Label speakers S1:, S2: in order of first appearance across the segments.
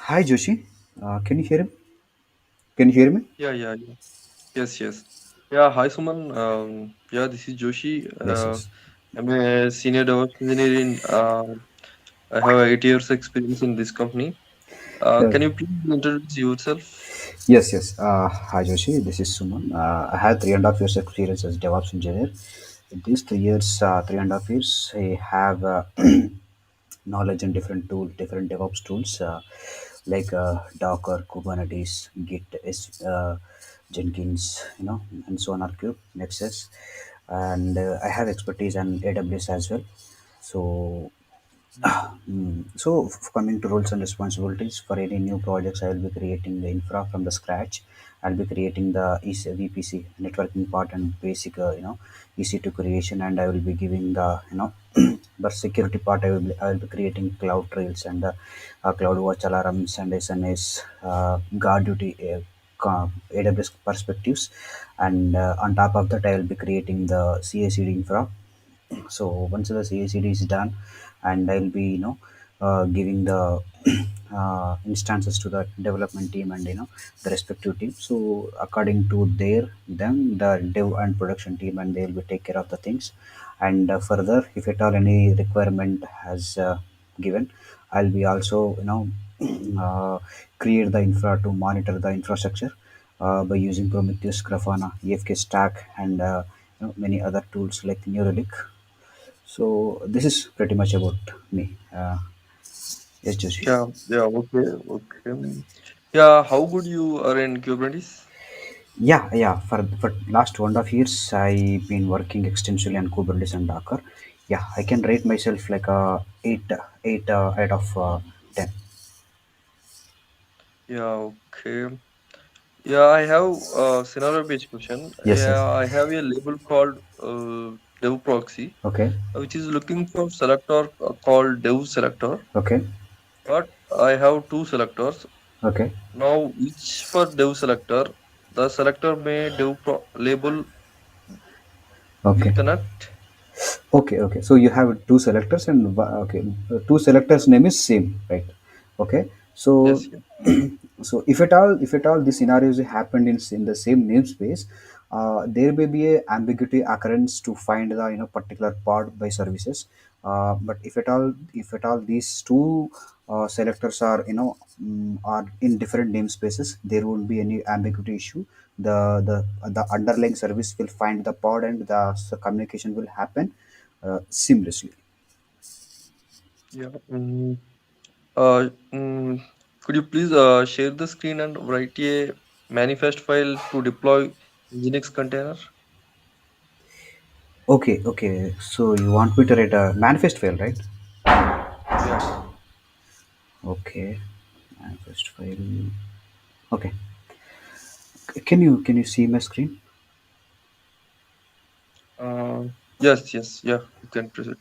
S1: Hi Joshi, can you hear him? Can you hear me?
S2: Yeah. Yes, yes. Yeah, hi Suman. Yeah, this is Joshi.
S1: Yes, yes.
S2: I'm a senior DevOps engineer I have 8 years experience in this company.
S1: Uh,
S2: Can you please introduce yourself?
S1: yes. Hi Joshi, this is Suman. I had 3.5 years experience as DevOps engineer. In these 3 years, 3.5 years, I have knowledge in different different DevOps tools like Docker, Kubernetes, Git, Jenkins, and so on. Cube, Nexus, and I have expertise on AWS as well. So coming to roles and responsibilities for any new projects, I will be creating the infra from the scratch. I'll be creating the VPC networking part and basic, EC2 creation, and I will be giving the, the security part. I will be creating cloud trails and cloud watch alarms and SNS, guard duty, AWS perspectives, and on top of that, I will be creating the CI/CD infra. So once the CACD is done, and I'll be giving the instances to the development team and the respective team. So according to their them, the dev and production team, and they will be take care of the things. And further, if at all any requirement has given, I'll be also uh, create the infra to monitor the infrastructure by using Prometheus, Grafana, EFK Stack, and many other tools like Neuralink. So this is pretty much about me. Yes, Joshi.
S2: Okay. Yeah, how good you are in Kubernetes?
S1: Yeah. For last 1.5 years, I've been working extensively on Kubernetes and Docker. Yeah, I can rate myself like a eight out of 10.
S2: Yeah, okay. Yeah, I have a scenario-based question.
S1: Yes.
S2: Yeah, I have a label called dev proxy,
S1: Okay.
S2: which is looking for selector called dev selector.
S1: Okay.
S2: But I have two selectors.
S1: Okay.
S2: Now, each for dev selector, the selector may label
S1: Okay.
S2: will connect.
S1: Okay. So you have two selectors and okay, two selectors name is same, right? Okay. So
S2: Yes, yes,
S1: so if at all the scenarios happened in the same namespace, there may be a ambiguity occurrence to find the particular pod by services. But if at all these two selectors are are in different namespaces, there won't be any ambiguity issue. The underlying service will find the pod, and the communication will happen seamlessly.
S2: yeah. Mm, could you please share the screen and write a manifest file to deploy Nginx container?
S1: Okay. So you want me to write a manifest file, right?
S2: Yeah.
S1: Okay, manifest file. Okay, can you see my screen?
S2: Yes. Yeah. You can proceed.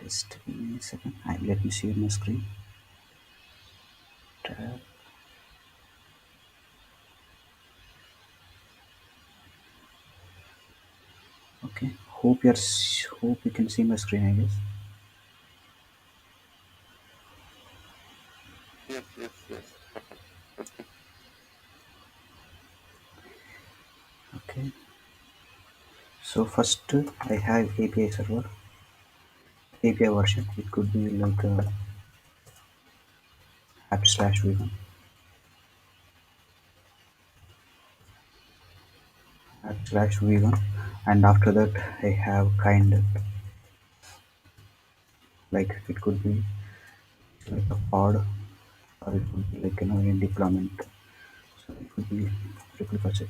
S1: Just give me a second. Let me see my screen. Tab. Okay, hope you can see my screen. I guess.
S2: Yes.
S1: Okay, so first I have API server, API version. It could be like app/v1, app/v1, and after that I have kind, like it could be like a pod, or it could be like a deployment. So it could be prerequisite.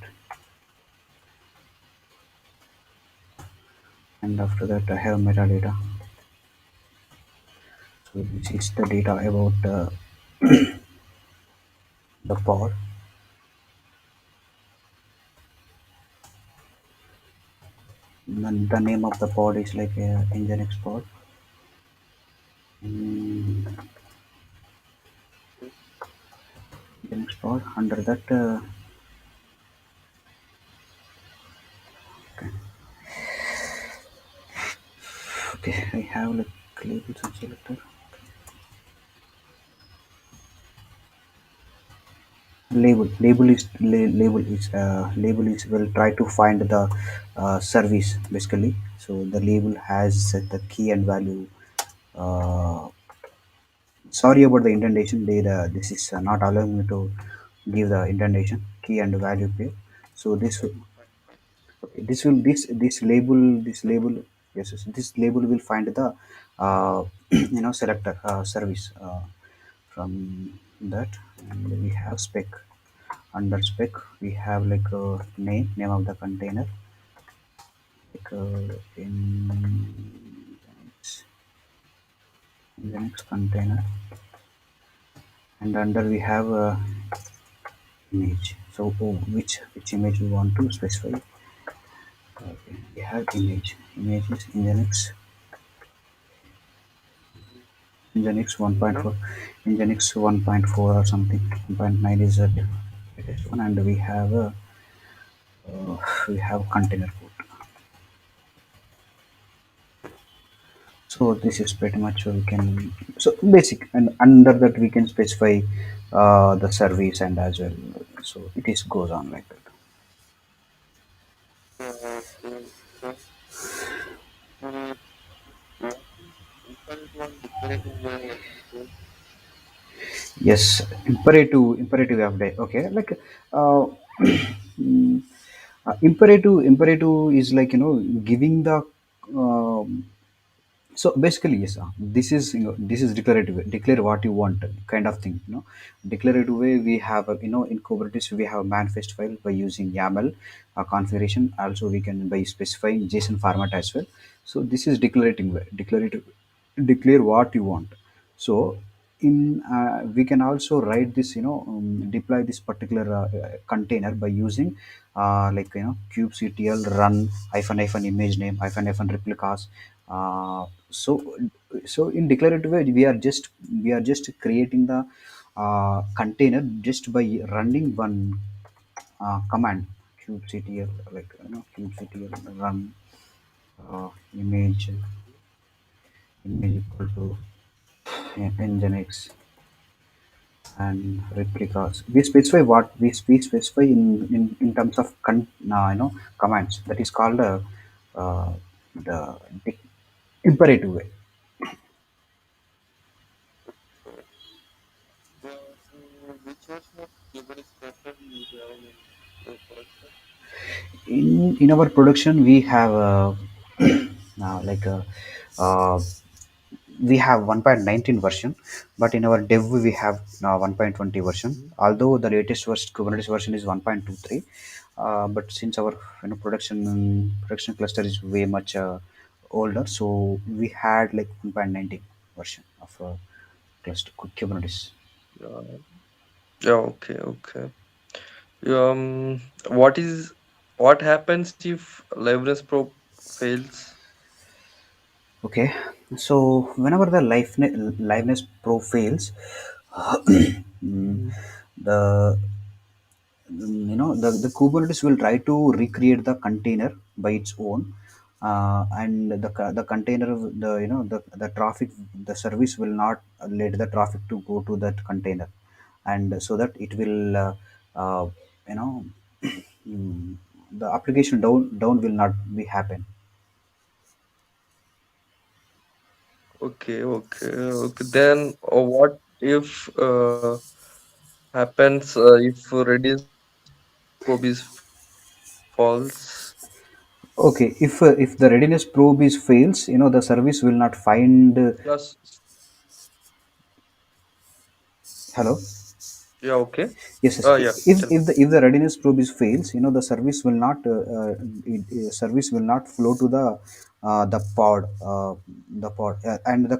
S1: And after that I have metadata. So this is the data about the pod. Then the name of the pod is like Nginx pod. mm, Nginx pod. Under that, okay, okay, I have like labels and selector. Label is will try to find the service basically. So the label has the key and value. uh, Sorry about the indentation. This is not allowing me to give the indentation key and value pair. So okay, this label, yes, this label will find the selector service from that. And we have spec. Under spec we have like a name of the container, like in the next container. And under we have a image. So which image we want to specify. Okay, we have images in the next, 1.4, in the next 1.4 or something. 1.9 is the latest one. And we have container code. So this is pretty much we can, so basic, and under that we can specify the service and as well. So it is goes on like that.
S2: Okay, okay. What is imperative and declarative way of control?
S1: Yes, imperative update. Okay, like uh, mm, imperative is like giving the um so basically yes, this is this is declarative, declare what you want kind of thing. Declarative way we have in Kubernetes we have manifest file by using YAML configuration. Also we can by specifying JSON format as well. So this is declarative way, declare what you want. So in we can also write this, deploy this particular container by using kubectl run hyphen hyphen image name hyphen hyphen replicas. So in declarative way we are just creating the container just by running one command, kubectl, like kubectl run image equal to nginx and replicas. We specify what we specify in terms of commands. That is called uh, the imperative way.
S2: Okay. So which version of Kubernetes cluster do you have in your production?
S1: In our production we have like uh, we have 1.19 version, but in our dev we have now 1.20 version. Although the latest version Kubernetes version is 1.23, but since our production cluster is way much older, so we had like 1.19 version of cluster Kubernetes.
S2: Yeah. Yeah. Okay. Okay. What is what happens if Leverage Pro fails?
S1: Okay, so whenever the liveness pro fails, mm,
S2: Mhm.
S1: the the Kubernetes will try to recreate the container by its own. And the container, the traffic, the service will not let the traffic to go to that container. And so that it will uh, you know mm, the application down will not be happen.
S2: Okay. Okay. Okay. Then, what if happens if Redis probe is false?
S1: Okay, if the readiness probe is fails, the service will not find.
S2: Yes.
S1: Hello.
S2: Yeah. Okay.
S1: Yes, yes.
S2: Yeah.
S1: If,
S2: Tell me.
S1: if the readiness probe is fails, the service will not service will not flow to the pod, and the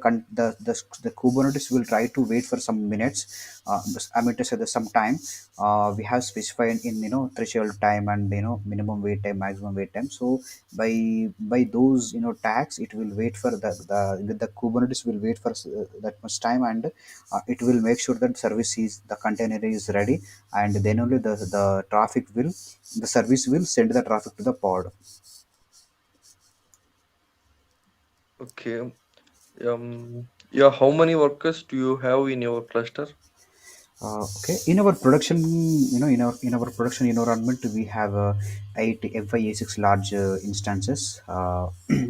S1: Kubernetes will try to wait for some minutes. I mean to say that some time. We have specified in threshold time and minimum wait time, maximum wait time. So by those tags, it will wait for the Kubernetes will wait for that much time, and it will make sure that service is the container is ready, and then only the service will send the traffic to the pod.
S2: Okay. Yeah. How many workers do you have in your cluster?
S1: Okay, in our production, in our production environment, we have eight FI6 large instances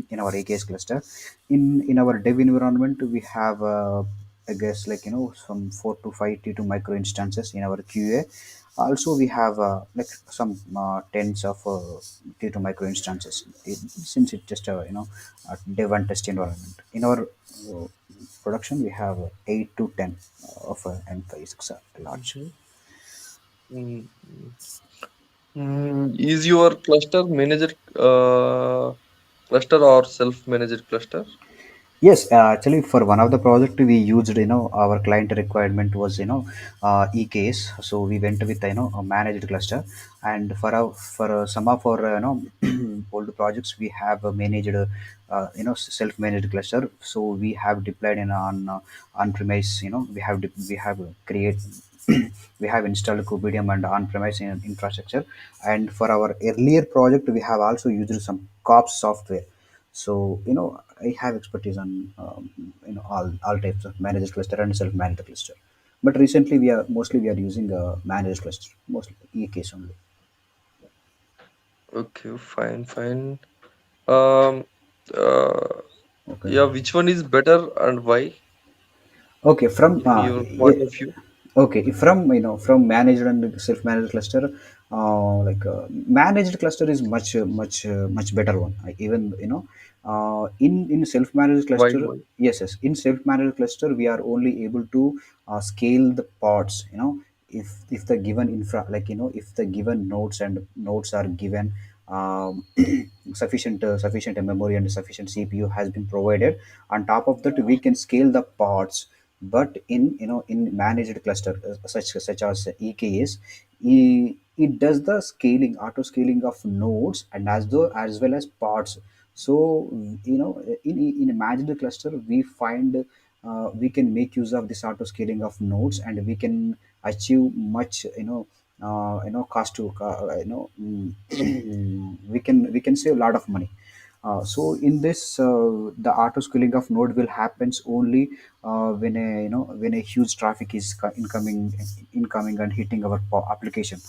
S1: in our AKS cluster. In our dev environment, we have I guess like some 4 to 5 T2 micro instances in our QA. Also, we have like some tens of T2 micro instances. Since it's just a dev and test environment. In our production, we have 8 to 10 of M5 large.
S2: Mhm. Mm, is your cluster managed cluster or self-managed cluster?
S1: Yes, actually, for one of the project we used, our client requirement was, EKS. So we went with, a managed cluster, and for some of our, old projects, we have a managed, self-managed cluster. So we have deployed in on-premise, we have create. We have installed Kubernetes and on-premise infrastructure, and for our earlier project, we have also used some COPS software. So I have expertise on all types of managed cluster and self-managed cluster, but recently we are using a managed cluster, mostly EKS only.
S2: Okay, fine, fine. Um, uh,
S1: Okay.
S2: yeah, which one is better and why,
S1: Okay, from
S2: in your point of view?
S1: okay, from from managed and self-managed cluster, like managed cluster is much better one. Even in self-managed
S2: Why,
S1: cluster,
S2: why?
S1: yes, yes, in self-managed cluster we are only able to scale the pods. If the given infra, like if the given nodes are given um, sufficient memory and sufficient CPU has been provided. On top of that, we can scale the pods. But in managed cluster such as EKS, it does the scaling, auto scaling of nodes, and as well as pods. So in a managed cluster we find we can make use of this auto scaling of nodes, and we can achieve much cost to we can save a lot of money. So in this, the auto scaling of node will happens only when a huge traffic is incoming and hitting our application.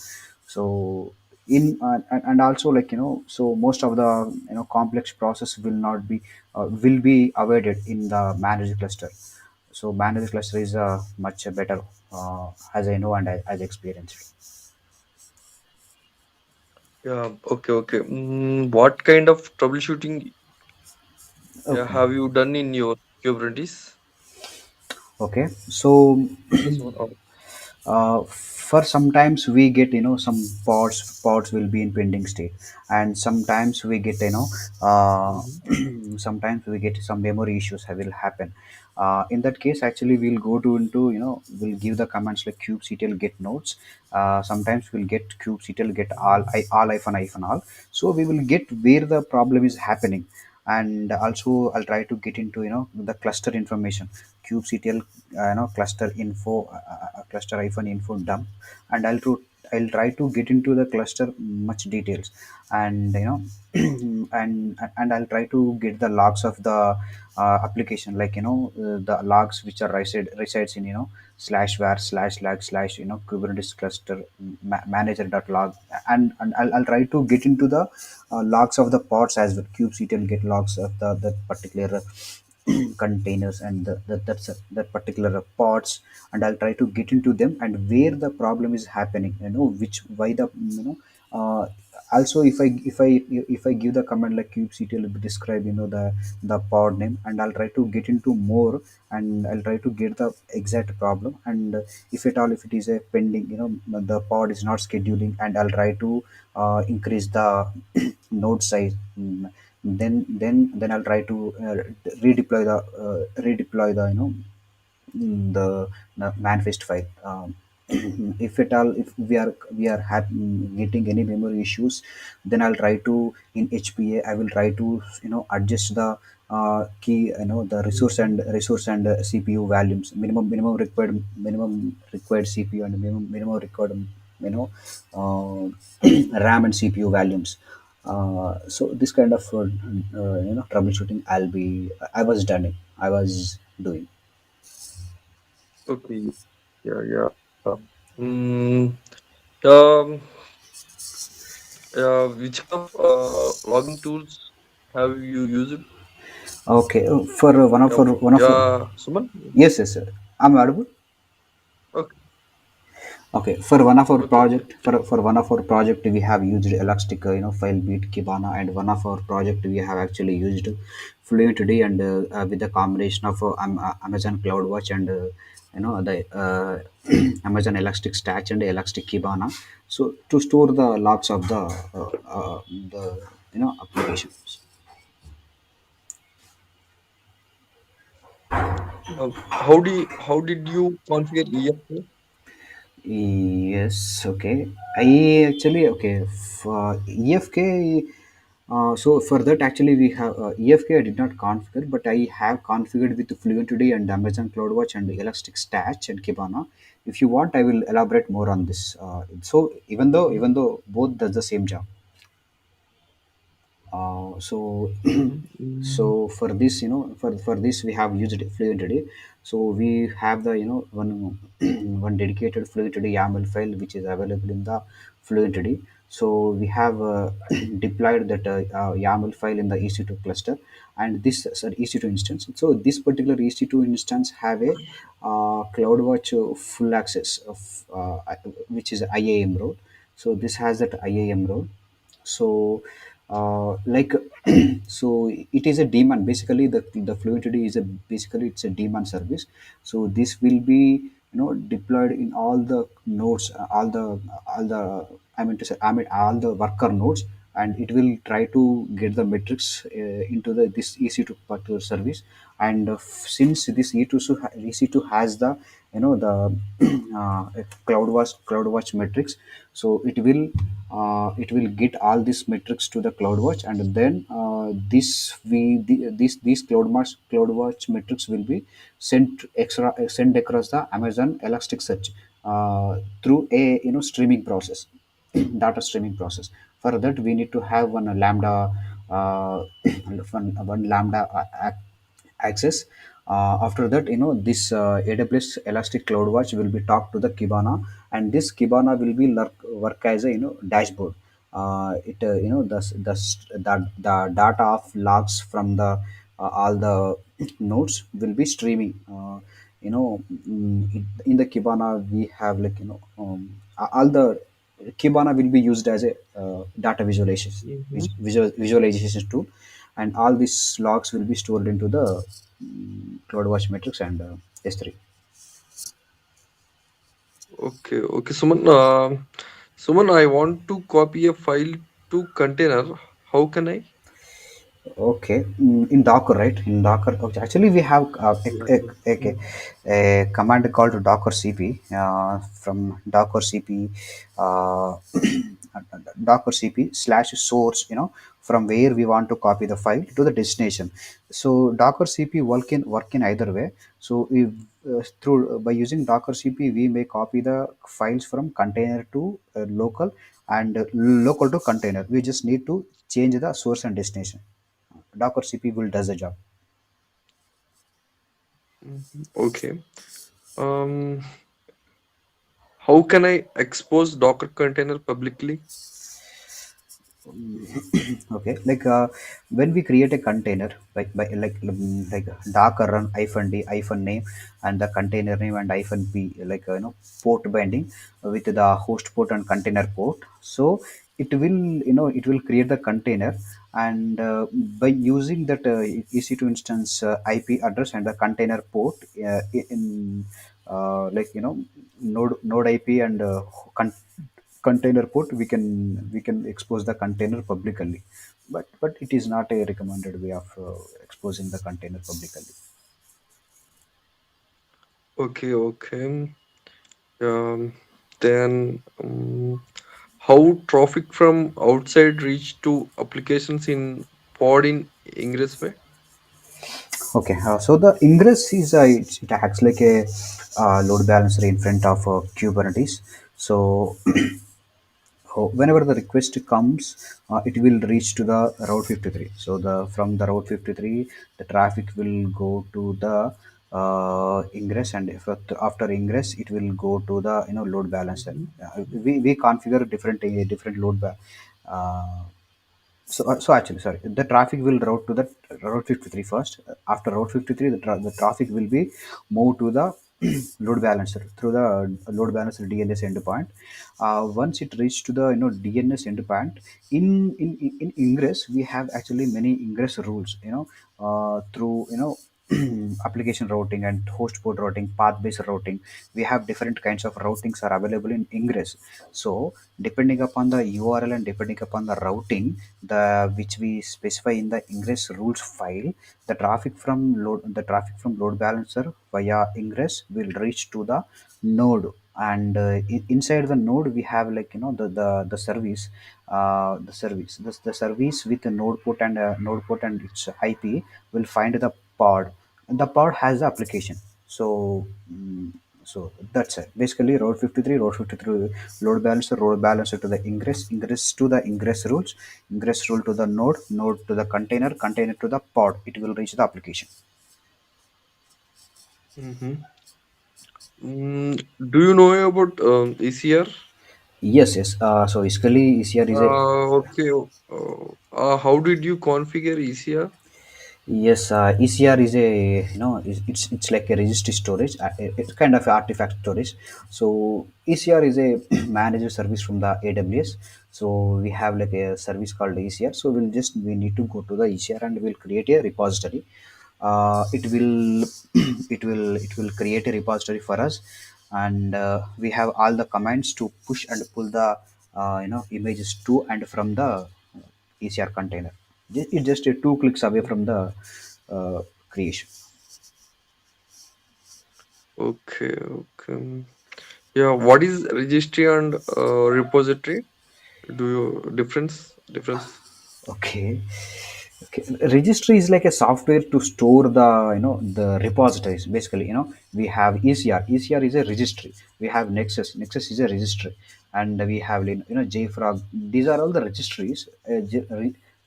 S1: So in and also like so most of the complex process will be avoided in the managed cluster. So managed cluster is much better, as I know and as experienced.
S2: Yeah, okay, okay. What kind of troubleshooting
S1: Okay.
S2: have you done in your Kubernetes?
S1: Okay. So
S2: This one. Oh.
S1: for sometimes we get some pods will be in pending state, and sometimes we get
S2: Mhm.
S1: sometimes we get some memory issues will happen. In that case, actually we'll go to into we'll give the commands like kubectl get nodes. Sometimes we'll get kubectl get all hyphen all. So we will get where the problem is happening, and also I'll try to get into the cluster information, kubectl cluster info, cluster hyphen info dump, and I'll try to get into the cluster much details, and and I'll try to get the logs of the application, like the logs which are resides in slash var slash lag slash Kubernetes cluster manager dot log, and I'll try to get into the logs of the pods as well. Kubectl get logs of the that particular containers and that particular pods, and I'll try to get into them and where the problem is happening, which why the also if I give the command like kubectl will describe the pod name, and I'll try to get into more, and I'll try to get the exact problem, and if at all if it is a pending, the pod is not scheduling, and I'll try to increase the node size. Then I'll try to redeploy the the manifest file. If at all if getting any memory issues, then I'll try to in HPA I will try to adjust the key, the resource and CPU values, minimum required CPU and minimum required RAM and CPU values. So this kind of troubleshooting I was doing.
S2: Okay. Yeah, yeah. Mm, um, which kind of logging tools have you used?
S1: Okay, for one of
S2: Suman?
S1: yes, yes, sir. I'm audible.
S2: Okay,
S1: Okay, for one of our
S2: okay, okay.
S1: project, for one of our project, we have used Elastic, FileBeat, Kibana, and one of our project we have actually used Fluentd and with the combination of Amazon CloudWatch and the Amazon Elastic Stack and Elastic Kibana, so to store the logs of the applications.
S2: How did you configure EFA?
S1: Yes, okay. I actually okay for EFK. So for that actually we have EFK. I did not configure, but I have configured with Fluentd and Amazon CloudWatch and Elastic Stack and Kibana. If you want, I will elaborate more on this. So
S2: Mm-hmm,
S1: even though both does the same job. So
S2: mm-hmm, mm-hmm,
S1: so for this for this we have used fluentd. So we have the one one dedicated fluentd YAML file which is available in the fluentd. So we have deployed that YAML file in the EC2 cluster, and this sorry, EC2 instance. So this particular EC2 instance have a CloudWatch full access of which is IAM role. So this has that IAM role. So like so it is a daemon. Basically the fluidity is a basically it's a daemon service. So this will be deployed in all the nodes, all the I mean all the worker nodes, and it will try to get the metrics into the this EC2 particular service. And since this EC2 has the the CloudWatch metrics, so it will get all these metrics to the CloudWatch, and then these CloudWatch metrics will be sent across the Amazon Elasticsearch through a streaming process, data streaming process. For that we need to have one lambda one lambda access. After that, this AWS Elastic CloudWatch will be talked to the Kibana, and this Kibana will be work as a dashboard. It the data of logs from the all the nodes will be streaming. In the Kibana we have like all the Kibana will be used as a data
S2: mm-hmm.
S1: visualization tool, and all these logs will be stored into the CloudWatch metrics and S3.
S2: Okay, okay, Suman. Suman, I want to copy a file to container. How can I?
S1: Okay, in Docker, right? In Docker, okay. Actually, we have
S2: Yeah, yeah.
S1: a command called Docker CP from Docker CP, uh, Docker CP slash source. From where we want to copy the file to the destination. So Docker CP work in either way. So if through by using Docker CP, we may copy the files from container to local, and local to container. We just need to change the source and destination. Docker CP will does the job.
S2: Mhm. Okay. Um, how can I expose Docker container publicly?
S1: Okay, like when we create a container like Docker run hyphen d hyphen name and the container name and hyphen p, like port binding with the host port and container port. So it will create the container, and by using that EC2 instance IP address and the container port in like node IP and container port, we can expose the container publicly, but it is not a recommended way of exposing the container publicly.
S2: Okay, okay. Um, then how traffic from outside reach to applications in pod in Ingress way?
S1: Okay, so the ingress is it acts like a load balancer in front of Kubernetes. So whenever the request comes, it will reach to the route 53. So the from the route 53, the traffic will go to the ingress, and if after ingress it will go to the load balancer. We configure different uh, so actually, sorry, the traffic will route to the route 53 first. After route 53, the traffic will be moved to the load balancer through the load balancer DNS endpoint. Once it reaches to the DNS endpoint, in ingress we have actually many ingress rules. Through application routing and host port routing, path based routing, we have different kinds of routings are available in ingress. So depending upon the URL and depending upon the routing, the which we specify in the ingress rules file, the traffic from load balancer via ingress will reach to the node. And inside the node we have, like, the service, the service with a node port and its IP will find the pod. The pod has the application. So so that's it. Basically, route 53, load balancer to the ingress to the ingress rule to the node to the container to the pod. It will reach the application.
S2: Mm-hmm. Do you know about ECR?
S1: Yes, yes. So basically, here is a
S2: Okay. How did you configure ECR?
S1: yes. ECR is a it's like a registry storage. It's kind of artifact storage. So ECR is a managed service from the AWS. So we have like a service called ECR. So we need to go to the ECR and we'll create a repository. It will it will create a repository for us, and we have all the commands to push and pull the images to and from the ECR container. It's just a two clicks away from the creation.
S2: Okay, okay. Yeah, what is registry and repository? Do you difference?
S1: Okay. Okay. Registry is like a software to store the repositories. Basically, we have ECR. ECR is a registry. We have Nexus. Nexus is a registry, and we have JFrog. These are all the registries.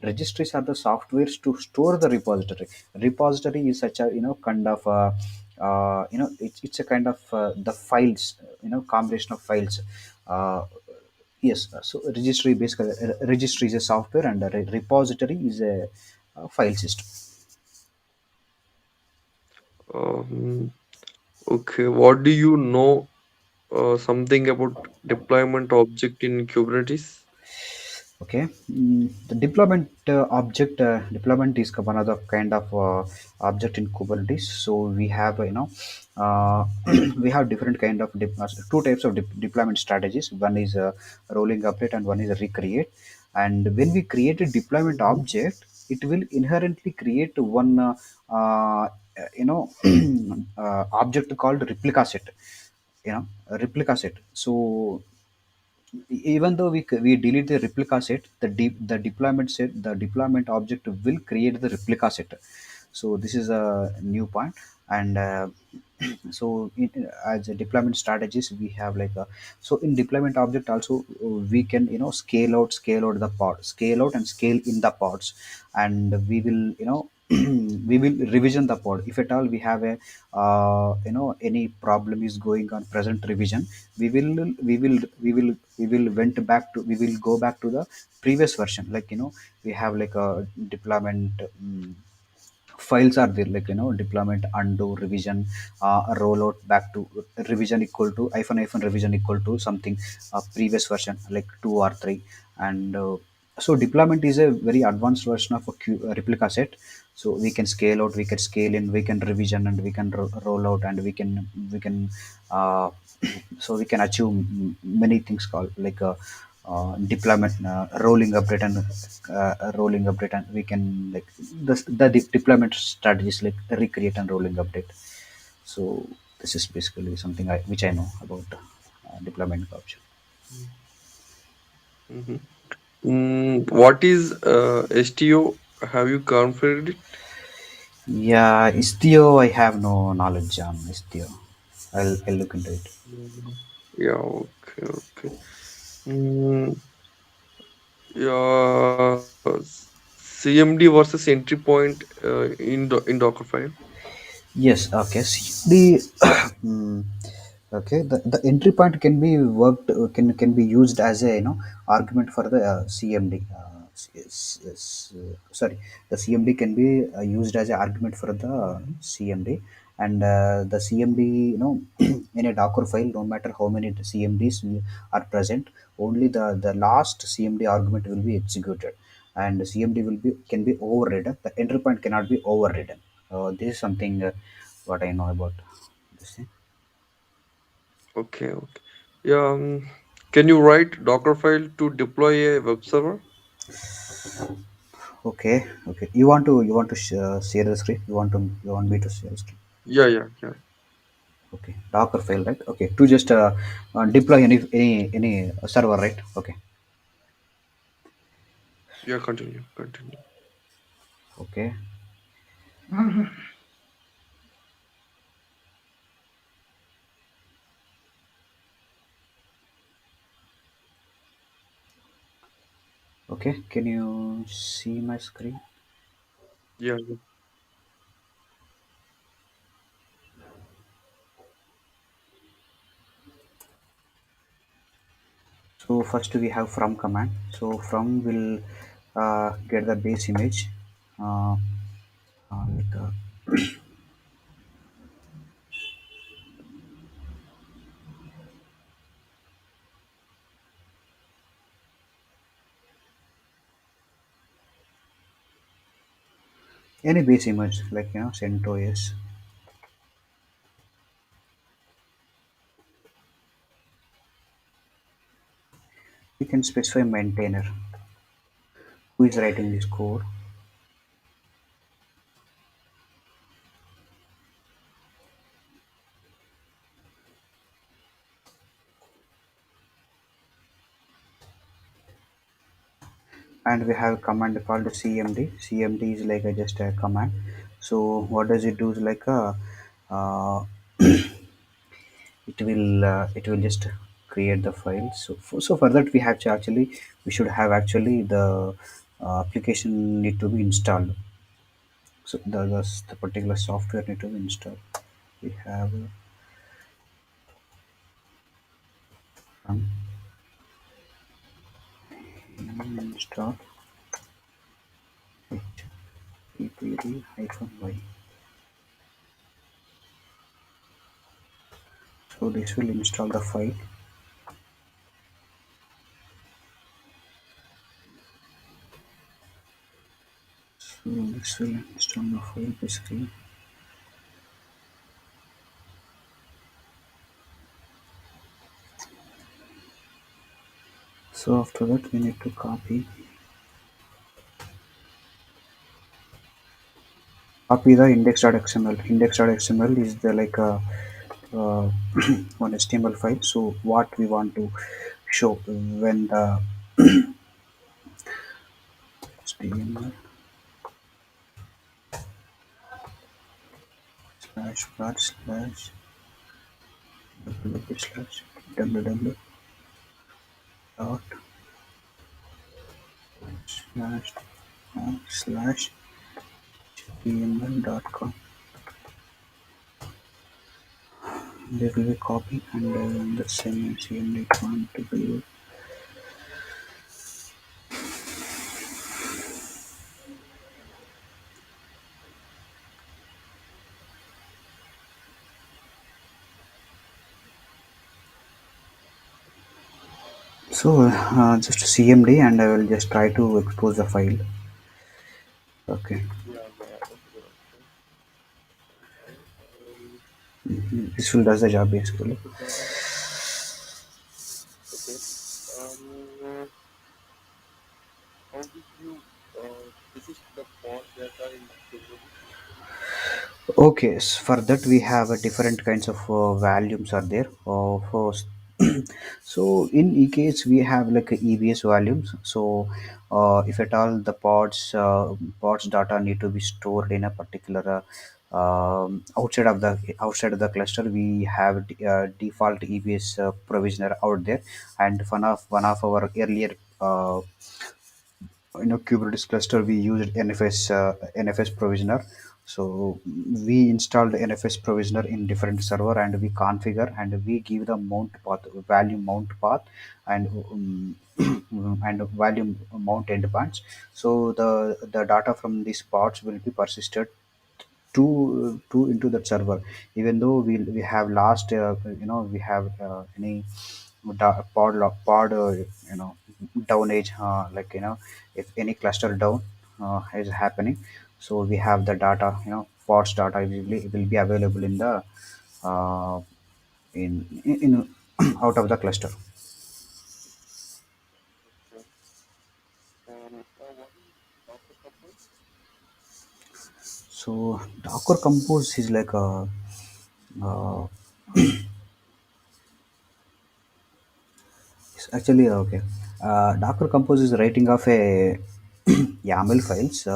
S1: Registries are the softwares to store the repository. Repository is such a kind of it's a kind of the files, combination of files. Uh, Yes, so registry is a software and a repository is a file system.
S2: Um, okay, what do you know something about deployment object in Kubernetes?
S1: Okay, the deployment is one of the kind of object in Kubernetes. So we have we have different kind of two types of deployment strategies. One is rolling update and one is a recreate. And when we create a deployment
S2: Mhm.
S1: object, it will inherently create one object called replica set. Replica set. So even though we delete the replica set, the deployment object will create the replica set. So this is a new point. And so as a deployment strategies we have like a, so in deployment object also we can scale out the pod, scale out and scale in the pods. And we will we will revision the pod if at all we have a any problem is going on present revision. We will go back to the previous version, like we have like a deployment files are there, like deployment undo revision, rollout back to revision equal to hyphen revision equal to something previous version like 2 or 3. And so deployment is a very advanced version of a replica set. So we can scale out, we can scale in, we can revision, and we can roll out, and we can uh, so we can achieve many things called like deployment, rolling update, and we can like the deployment strategies like the recreate and rolling update. So this is basically something which I know about deployment option.
S2: Mhm. What is STO? Have you configured it?
S1: Yeah, Istio, I have no knowledge on Istio. I'll look into it.
S2: Mhm. Yeah, okay, okay. Mm, yeah, CMD versus entry point in Dockerfile.
S1: Yes, okay. See, the mm, okay, the entry point can be worked can be used as a argument for the CMD. Sorry, the CMD can be used as an argument for the CMD, and the CMD in a Docker file, no matter how many CMDs are present, only the last CMD argument will be executed, and CMD will be can be overridden. The entry point cannot be overridden. This is something what I know about this thing.
S2: Okay, okay. Yeah. Can you write Docker file to deploy a web server?
S1: Okay, okay. You want to share the screen? You want me to share the screen?
S2: Yeah, yeah, yeah.
S1: Okay, Docker file, right? Okay, to just deploy any server, right? Okay,
S2: Yeah, continue, continue.
S1: okay, okay. Can you see my screen?
S2: Yeah, yeah,
S1: So first we have from command. So from will get the base image. Uh, like, any base image like CentOS. We can specify maintainer who is writing this code, and we have a command called cmd. Cmd is like just a command. So what does it do is like uh, it will just create the file. So for that we have to actually we should have actually the application need to be installed. So the particular software need to be installed. We have run install it ppd-y. So this will install the file. So this will install the file basically. So after that we need to copy the index.xml. Index.xml is the like uh, one HTML file. So what we want to show when the HTML slash var slash wp slash www dot slash slash html.com. There will be copy and the same cmd command to be used. So just cmd and I will just try to expose the file. Okay.
S2: yeah, yeah. Okay, okay. Um,
S1: This will does the job basically.
S2: so okay. Um, how did you persist the pod data in Kubernetes?
S1: Okay, for that we have a different kinds of volumes are there. So in EKS we have like a EBS volumes. So if at all the pods data need to be stored in a particular outside of the cluster, we have default EBS provisioner out there, and one of our earlier Kubernetes cluster we used NFS provisioner. So we installed NFS provisioner in different server, and we configure and we give the mount path, value mount path, and and value mount endpoints. So the data from these pods will be persisted to into that server, even though we have lost we have any pod downage, like if any cluster down is happening, so we have the data, pods data will be available in the uh, in out of the cluster.
S2: Okay. What is Docker Compose?
S1: So Docker Compose is like a uh, it's actually okay. Docker Compose is writing of a YAML files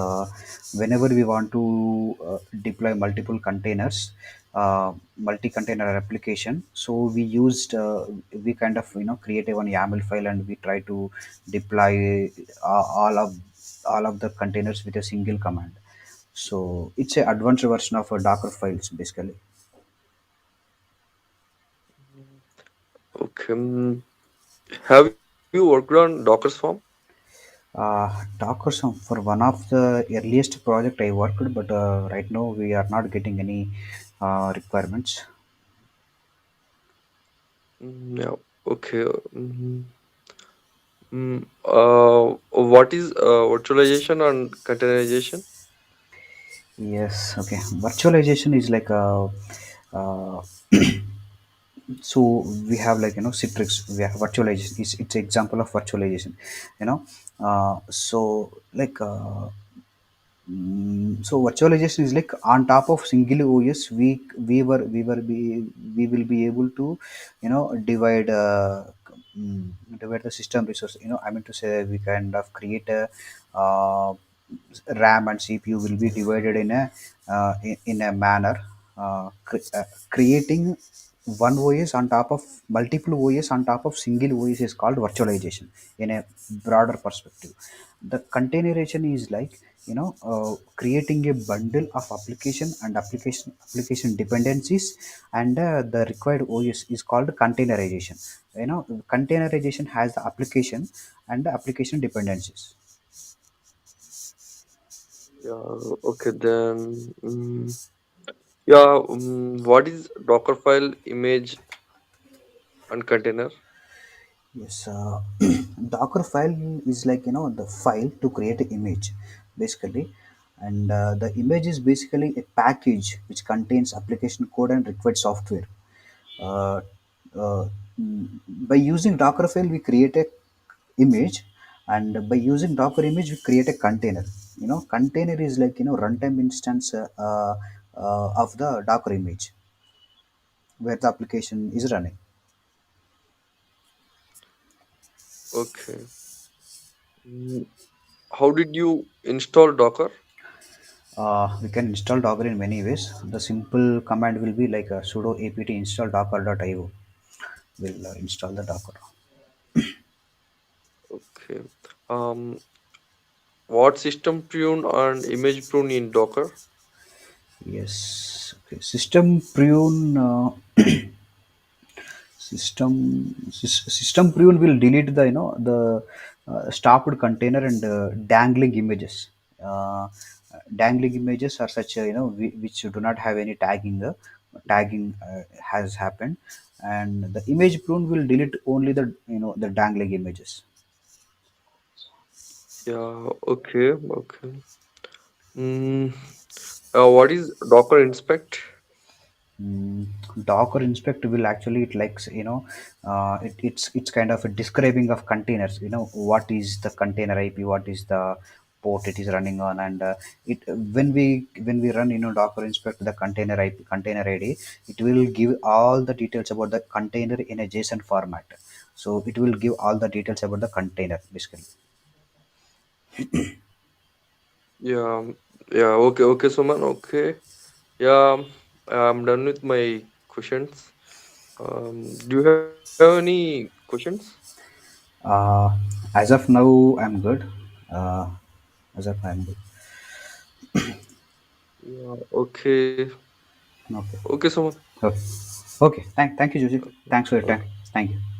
S1: whenever we want to deploy multiple containers, multi-container application. So we kind of create a one YAML file, and we try to deploy all of the containers with a single command. So it's a advanced version of a Docker files basically.
S2: Mm, okay. Have you worked on Docker's form?
S1: Docker some for one of the earliest project I worked, but right now we are not getting any requirements.
S2: Yeah. Okay. What is virtualization and containerization?
S1: Yes, okay. Virtualization is like a uh, so we have like Citrix. We have virtualization. It's an example of virtualization. You know, so like. So virtualization is like on top of single OS, we will be able to divide divide the system resource. I mean to say we kind of create a uh, RAM and CPU will be divided in a manner, creating one OS on top of multiple OS on top of single OS is called virtualization in a broader perspective. The containerization is like creating a bundle of application dependencies, and the required OS is called containerization. Containerization has the application and the application dependencies.
S2: Yeah. Okay. Then. Yeah. What is Docker file, image, and container?
S1: Yes, Docker file is like the file to create an image, basically, and the image is basically a package which contains application code and required software. Uh, uh, by using Docker file, we create a image, and by using Docker image, we create a container. Container is like runtime instance of the Docker image where the application is running.
S2: Okay. Mm, How did you install Docker?
S1: We can install Docker in many ways. The simple command will be like a sudo apt install docker.io. Will install the Docker.
S2: Okay. Um, what system prune and image prune in Docker?
S1: Yes. Okay. System prune. System prune will delete the stopped container and dangling images. uh, Dangling images are such which do not have any tagging has happened, and the image prune will delete only the dangling images.
S2: Yeah. Okay. Okay. Mm, what is Docker inspect?
S1: Mm, Docker inspect will actually it likes it's kind of a describing of containers. What is the container IP, what is the port it is running on, and it when we run Docker inspect the container IP container ID, it will give all the details about the container in a JSON format. So it will give all the details about the container basically.
S2: Yeah. Yeah. Okay. Okay, Suman. Okay. Yeah. I'm done with my questions. Do you have any questions?
S1: Uh, as of now, I'm good. Uh, as of now, I'm good.
S2: Yeah. Okay.
S1: Okay.
S2: Okay, Suman.
S1: Okay. Okay. Thank you, Joseph.
S2: Okay.
S1: Thanks for your time.
S2: Okay.
S1: Thank you.